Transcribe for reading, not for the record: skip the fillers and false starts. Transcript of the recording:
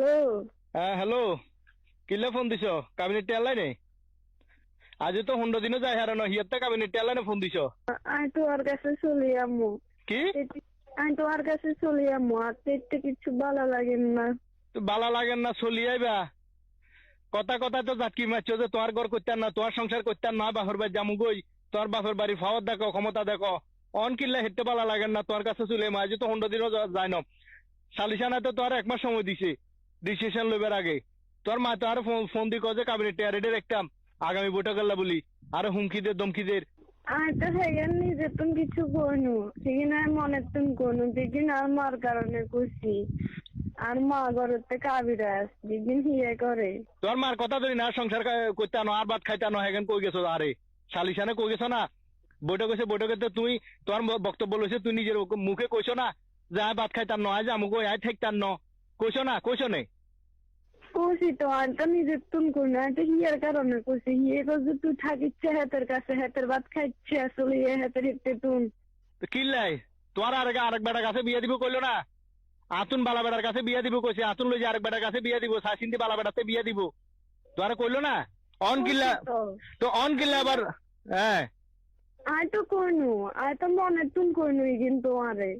Hello. হ্যাঁ hello, কিলে phone দিছ? কাবিনেট টেয়ারলাইনে আজ তো 15 দিনও যায় হারানো হিয়াতে কাবিনেট টেয়ারলাইনে ফোন দিছ আমি তোমার কাছে চলে যাবো। কি? আমি তোমার কাছে চলে যাবো, আর দেখতে কিছু ভালো লাগে না। তো বালা লাগেন না চলি আইবা? কথা কথা তো জাটকি মারছো যে তোমার ঘর করতেন না, তোমার সংসার করতেন না, বাপের বাড়ি জামু গই, তোমার বাপের বাড়ি ফাওয়ার দেখো, ক্ষমতা দেখো, অন কিল্লা হেঁটে বালা লাগেন না তোমার কাছে চলে আজ তো 15 দিনও যায় না। সালিশানা তো তোমার 1 মাস সময় দিছে ডিসিশন লইবার আগে। তোর মা তো আর ফোন দি কয়ে কাবিনেট টেয়ারেডে রাখতাম আগামী বৈঠক আল্লাহ বলি, আরো হুমকিদের দমকিদের। আমি তো সেখানে নিজে তুমি কিছু কইনু, সেখানে মনে তুমি কোনো দিদিন আর মার কারণে খুশি। আর মা ঘরেতে কাবিরা দিদিন হিয়ে করে। তোর মার কথা ধরি না, সংসার করতে আনো আর ভাত খাইতে আনো, হ্যাঁ কই গেছো? আরে সালিশানে কই গেছো না? বৈঠক হয়েছে, বৈঠকে তুই তোর বক্তব্য লইছে, তুই নিজের মুখে কইছো না যে আয় ভাত খাইতাম ন, আয় যামু কই, আয় ঠেকতাম ন, কইছো না? কইছো নে? খুশি তো আমি তো নিজে তুমি কোনো আমি তো হিয়ার কারণে খুশি। হিয়ে করছে তুই থাকিচ্ছে হাতের কাছে, হাতের ভাত খাইছে আসলে হাতের হিতে তুমি। তো কিল্লাই তোমার আরেক বেটার কাছে বিয়ে দিব কইলো না? আতুন বালা বেটার কাছে বিয়ে দিব কইছে, আতুন লই যে আরেক বেটার কাছে বিয়ে দিব, সাসিন্দি বালা বেটাতে বিয়ে দিব, তোরা কইলো না? অন কিল্লা তো অন কিল্লা আবার। হ্যাঁ আমি তো কইনু, আমি তো মনে তুমি কইনুই কিন্তু আরে